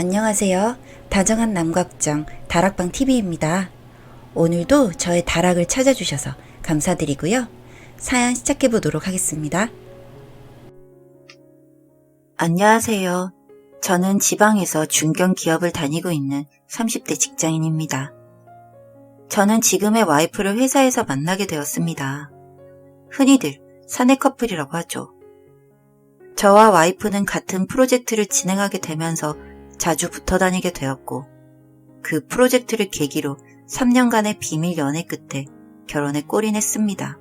안녕하세요. 다정한 남각정 다락방TV입니다. 오늘도 저의 다락을 찾아주셔서 감사드리고요. 사연 시작해보도록 하겠습니다. 안녕하세요. 저는 지방에서 중견 기업을 다니고 있는 30대 직장인입니다. 저는 지금의 와이프를 회사에서 만나게 되었습니다. 흔히들 사내 커플이라고 하죠. 저와 와이프는 같은 프로젝트를 진행하게 되면서 자주 붙어 다니게 되었고, 그 프로젝트를 계기로 3년간의 비밀 연애 끝에 결혼에 골인했습니다.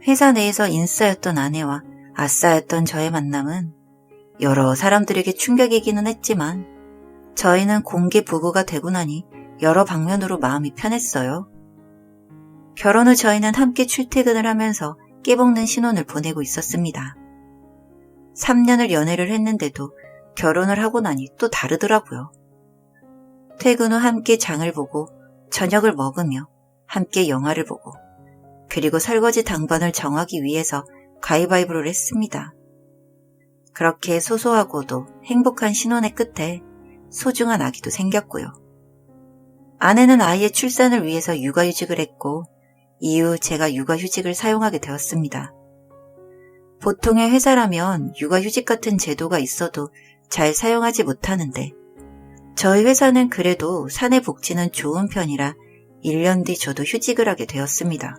회사 내에서 인싸였던 아내와 아싸였던 저의 만남은 여러 사람들에게 충격이기는 했지만 저희는 공개 부부가 되고 나니 여러 방면으로 마음이 편했어요. 결혼 후 저희는 함께 출퇴근을 하면서 깨먹는 신혼을 보내고 있었습니다. 3년을 연애를 했는데도 결혼을 하고 나니 또 다르더라고요. 퇴근 후 함께 장을 보고 저녁을 먹으며 함께 영화를 보고 그리고 설거지 당번을 정하기 위해서 가위바위보를 했습니다. 그렇게 소소하고도 행복한 신혼의 끝에 소중한 아기도 생겼고요. 아내는 아이의 출산을 위해서 육아휴직을 했고 이후 제가 육아휴직을 사용하게 되었습니다. 보통의 회사라면 육아휴직 같은 제도가 있어도 잘 사용하지 못하는데 저희 회사는 그래도 사내 복지는 좋은 편이라 1년 뒤 저도 휴직을 하게 되었습니다.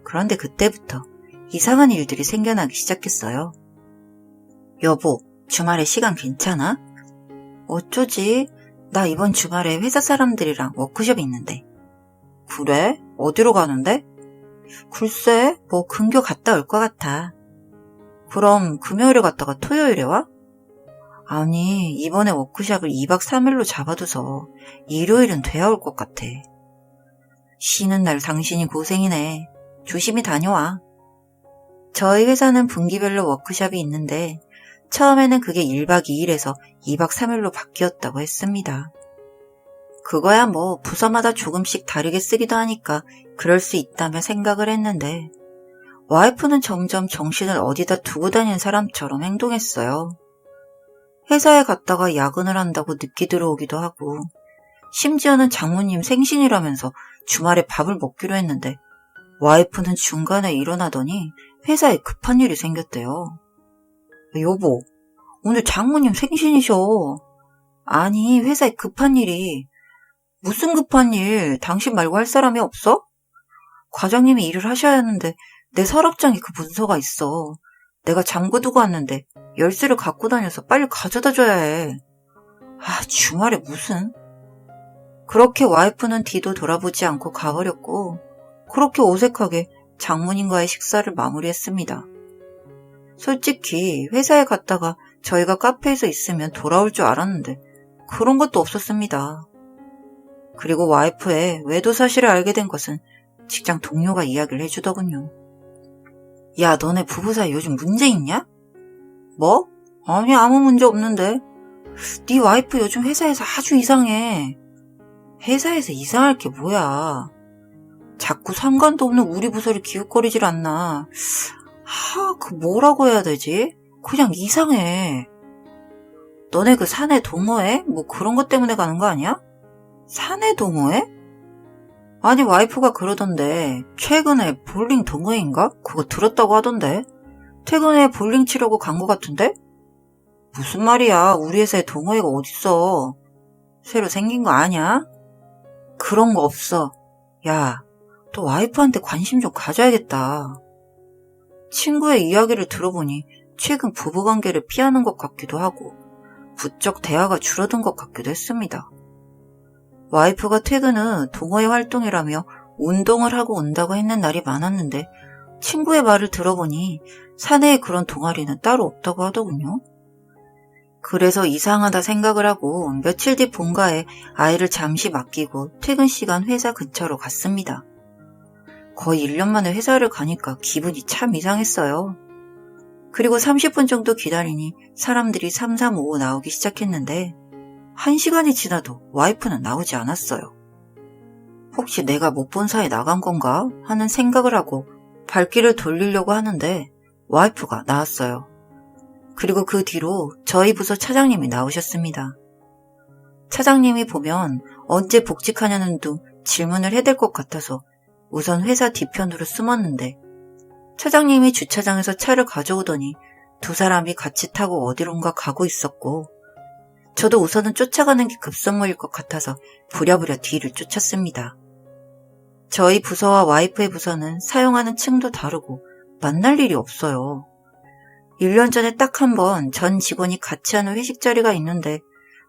그런데 그때부터 이상한 일들이 생겨나기 시작했어요. 여보, 주말에 시간 괜찮아? 어쩌지? 나 이번 주말에 회사 사람들이랑 워크숍 있는데. 그래? 어디로 가는데? 글쎄, 뭐 근교 갔다 올 것 같아. 그럼 금요일에 갔다가 토요일에 와? 아니, 이번에 워크숍을 2박 3일로 잡아둬서 일요일은 돼야 올 것 같아. 쉬는 날 당신이 고생이네. 조심히 다녀와. 저희 회사는 분기별로 워크숍이 있는데 처음에는 그게 1박 2일에서 2박 3일로 바뀌었다고 했습니다. 그거야 뭐 부서마다 조금씩 다르게 쓰기도 하니까 그럴 수 있다며 생각을 했는데 와이프는 점점 정신을 어디다 두고 다니는 사람처럼 행동했어요. 회사에 갔다가 야근을 한다고 늦게 들어오기도 하고 심지어는 장모님 생신이라면서 주말에 밥을 먹기로 했는데 와이프는 중간에 일어나더니 회사에 급한 일이 생겼대요. 여보, 오늘 장모님 생신이셔. 아니, 회사에 급한 일이. 무슨 급한 일? 당신 말고 할 사람이 없어? 과장님이 일을 하셔야 하는데 내 서랍장에 그 문서가 있어. 내가 잠궈두고 왔는데 열쇠를 갖고 다녀서 빨리 가져다 줘야 해. 아, 주말에 무슨. 그렇게 와이프는 뒤도 돌아보지 않고 가버렸고 그렇게 어색하게 장모님과의 식사를 마무리했습니다. 솔직히 회사에 갔다가 저희가 카페에서 있으면 돌아올 줄 알았는데 그런 것도 없었습니다. 그리고 와이프의 외도 사실을 알게 된 것은 직장 동료가 이야기를 해주더군요. 야, 너네 부부 사이 요즘 문제 있냐? 뭐? 아니, 아무 문제 없는데. 네 와이프 요즘 회사에서 아주 이상해. 회사에서 이상할 게 뭐야. 자꾸 상관도 없는 우리 부서를 기웃거리질 않나. 그 뭐라고 해야 되지? 그냥 이상해. 너네 그 사내 동호회? 뭐 그런 것 때문에 가는 거 아니야? 사내 동호회? 아니, 와이프가 그러던데 최근에 볼링 동호회인가? 그거 들었다고 하던데. 퇴근에 볼링 치려고 간 것 같은데? 무슨 말이야, 우리 회사에 동호회가 어딨어. 새로 생긴 거 아냐? 그런 거 없어. 야, 너 와이프한테 관심 좀 가져야겠다. 친구의 이야기를 들어보니 최근 부부관계를 피하는 것 같기도 하고 부쩍 대화가 줄어든 것 같기도 했습니다. 와이프가 퇴근 후 동호회 활동이라며 운동을 하고 온다고 했는 날이 많았는데 친구의 말을 들어보니 사내에 그런 동아리는 따로 없다고 하더군요. 그래서 이상하다 생각을 하고 며칠 뒤 본가에 아이를 잠시 맡기고 퇴근 시간 회사 근처로 갔습니다. 거의 1년 만에 회사를 가니까 기분이 참 이상했어요. 그리고 30분 정도 기다리니 사람들이 삼삼오오 나오기 시작했는데 1시간이 지나도 와이프는 나오지 않았어요. 혹시 내가 못 본 사이에 나간 건가 하는 생각을 하고 발길을 돌리려고 하는데 와이프가 나왔어요. 그리고 그 뒤로 저희 부서 차장님이 나오셨습니다. 차장님이 보면 언제 복직하냐는 둥 질문을 해댈 것 같아서 우선 회사 뒤편으로 숨었는데 차장님이 주차장에서 차를 가져오더니 두 사람이 같이 타고 어디론가 가고 있었고 저도 우선은 쫓아가는 게 급선무일 것 같아서 부랴부랴 뒤를 쫓았습니다. 저희 부서와 와이프의 부서는 사용하는 층도 다르고 만날 일이 없어요. 1년 전에 딱 한 번 전 직원이 같이 하는 회식 자리가 있는데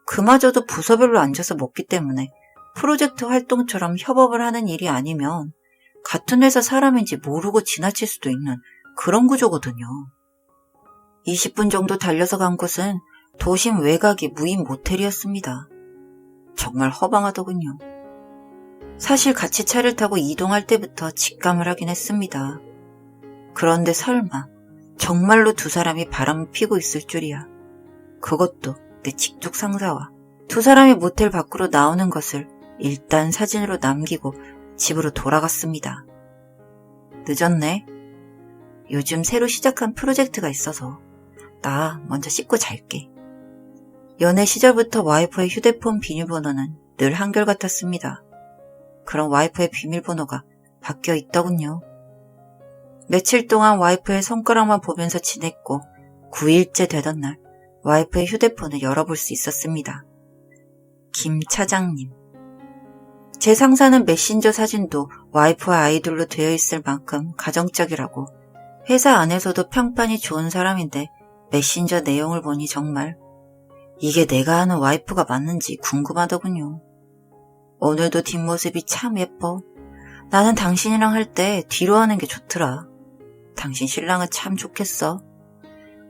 그마저도 부서별로 앉아서 먹기 때문에 프로젝트 활동처럼 협업을 하는 일이 아니면 같은 회사 사람인지 모르고 지나칠 수도 있는 그런 구조거든요. 20분 정도 달려서 간 곳은 도심 외곽의 무인 모텔이었습니다. 정말 허방하더군요. 사실 같이 차를 타고 이동할 때부터 직감을 하긴 했습니다. 그런데 설마 정말로 두 사람이 바람을 피고 있을 줄이야. 그것도 내 직속 상사와. 두 사람이 모텔 밖으로 나오는 것을 일단 사진으로 남기고 집으로 돌아갔습니다. 늦었네. 요즘 새로 시작한 프로젝트가 있어서 나 먼저 씻고 잘게. 연애 시절부터 와이프의 휴대폰 비밀번호는 늘 한결같았습니다. 그럼 와이프의 비밀번호가 바뀌어 있더군요. 며칠 동안 와이프의 손가락만 보면서 지냈고 9일째 되던 날 와이프의 휴대폰을 열어볼 수 있었습니다. 김 차장님. 제 상사는 메신저 사진도 와이프와 아이들로 되어 있을 만큼 가정적이라고 회사 안에서도 평판이 좋은 사람인데 메신저 내용을 보니 정말 이게 내가 아는 와이프가 맞는지 궁금하더군요. 오늘도 뒷모습이 참 예뻐. 나는 당신이랑 할 때 뒤로 하는 게 좋더라. 당신 신랑은 참 좋겠어.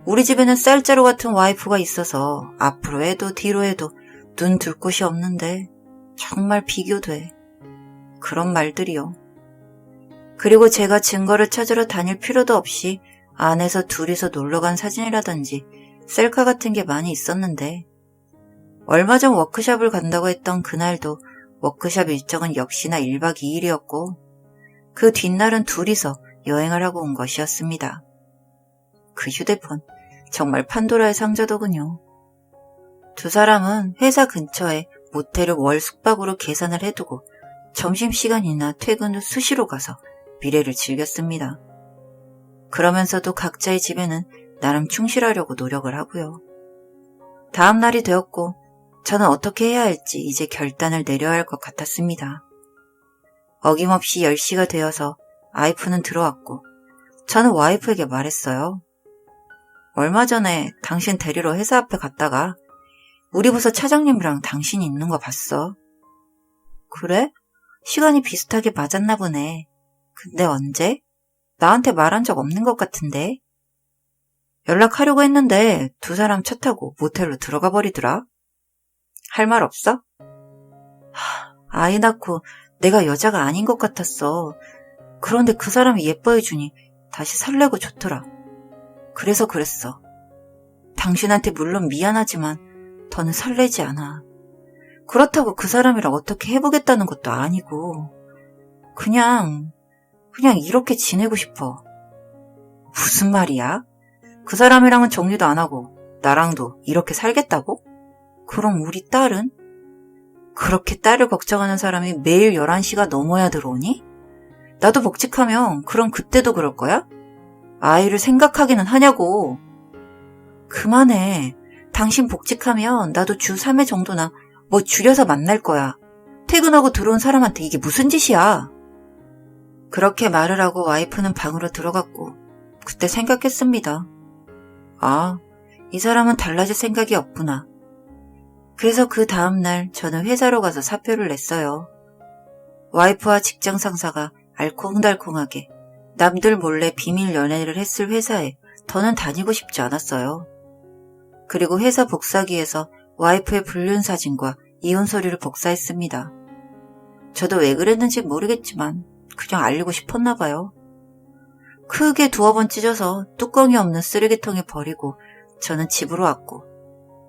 우리 집에는 쌀자루 같은 와이프가 있어서 앞으로 해도 뒤로 해도 눈 둘 곳이 없는데 정말 비교돼. 그런 말들이요. 그리고 제가 증거를 찾으러 다닐 필요도 없이 안에서 둘이서 놀러간 사진이라든지 셀카 같은 게 많이 있었는데 얼마 전 워크숍을 간다고 했던 그날도 워크숍 일정은 역시나 1박 2일이었고 그 뒷날은 둘이서 여행을 하고 온 것이었습니다. 그 휴대폰 정말 판도라의 상자더군요. 두 사람은 회사 근처에 모텔을 월 숙박으로 계산을 해두고 점심시간이나 퇴근 후 수시로 가서 미래를 즐겼습니다. 그러면서도 각자의 집에는 나름 충실하려고 노력을 하고요. 다음 날이 되었고 저는 어떻게 해야 할지 이제 결단을 내려야 할 것 같았습니다. 어김없이 10시가 되어서 와이프는 들어왔고 저는 와이프에게 말했어요. 얼마 전에 당신 데리러 회사 앞에 갔다가 우리 부서 차장님이랑 당신이 있는 거 봤어. 그래? 시간이 비슷하게 맞았나 보네. 근데 언제? 나한테 말한 적 없는 것 같은데. 연락하려고 했는데 두 사람 차 타고 모텔로 들어가 버리더라. 할 말 없어? 아이 낳고 내가 여자가 아닌 것 같았어. 그런데 그 사람이 예뻐해주니 다시 설레고 좋더라. 그래서 그랬어. 당신한테 물론 미안하지만 더는 설레지 않아. 그렇다고 그 사람이랑 어떻게 해보겠다는 것도 아니고 그냥 이렇게 지내고 싶어. 무슨 말이야? 그 사람이랑은 정리도 안 하고 나랑도 이렇게 살겠다고? 그럼 우리 딸은? 그렇게 딸을 걱정하는 사람이 매일 11시가 넘어야 들어오니? 나도 복직하면 그럼 그때도 그럴 거야? 아이를 생각하기는 하냐고. 그만해. 당신 복직하면 나도 주 3회 정도나 뭐 줄여서 만날 거야. 퇴근하고 들어온 사람한테 이게 무슨 짓이야. 그렇게 말을 하고 와이프는 방으로 들어갔고 그때 생각했습니다. 아, 이 사람은 달라질 생각이 없구나. 그래서 그 다음날 저는 회사로 가서 사표를 냈어요. 와이프와 직장 상사가 알콩달콩하게 남들 몰래 비밀 연애를 했을 회사에 더는 다니고 싶지 않았어요. 그리고 회사 복사기에서 와이프의 불륜 사진과 이혼 서류를 복사했습니다. 저도 왜 그랬는지 모르겠지만 그냥 알리고 싶었나 봐요. 크게 두어 번 찢어서 뚜껑이 없는 쓰레기통에 버리고 저는 집으로 왔고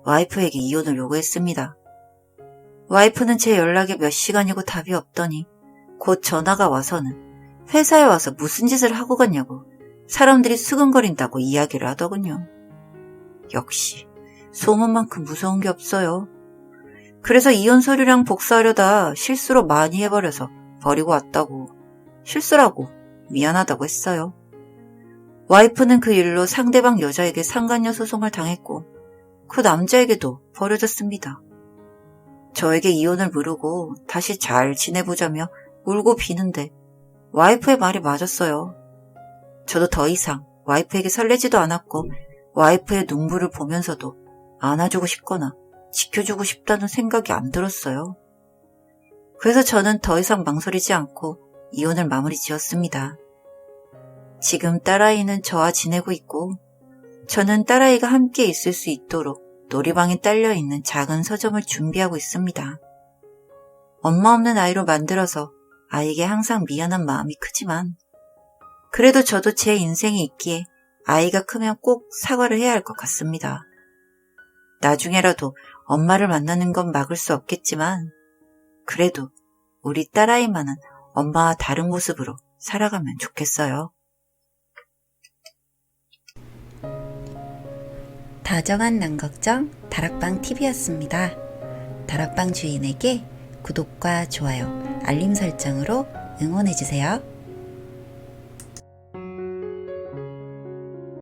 와이프에게 이혼을 요구했습니다. 와이프는 제 연락에 몇 시간이고 답이 없더니 곧 전화가 와서는 회사에 와서 무슨 짓을 하고 갔냐고 사람들이 수근거린다고 이야기를 하더군요. 역시 소문만큼 무서운 게 없어요. 그래서 이혼 서류랑 복사하려다 실수로 많이 해버려서 버리고 왔다고, 실수라고 미안하다고 했어요. 와이프는 그 일로 상대방 여자에게 상간녀 소송을 당했고 그 남자에게도 버려졌습니다. 저에게 이혼을 물으고 다시 잘 지내보자며 울고 비는데 와이프의 말이 맞았어요. 저도 더 이상 와이프에게 설레지도 않았고 와이프의 눈물을 보면서도 안아주고 싶거나 지켜주고 싶다는 생각이 안 들었어요. 그래서 저는 더 이상 망설이지 않고 이혼을 마무리 지었습니다. 지금 딸아이는 저와 지내고 있고 저는 딸아이가 함께 있을 수 있도록 놀이방에 딸려있는 작은 서점을 준비하고 있습니다. 엄마 없는 아이로 만들어서 아이에게 항상 미안한 마음이 크지만 그래도 저도 제 인생이 있기에 아이가 크면 꼭 사과를 해야 할 것 같습니다. 나중에라도 엄마를 만나는 건 막을 수 없겠지만 그래도 우리 딸아이만은 엄마와 다른 모습으로 살아가면 좋겠어요. 다정한 남걱정 다락방 TV였습니다. 다락방 주인에게 구독과 좋아요, 알림 설정으로 응원해주세요.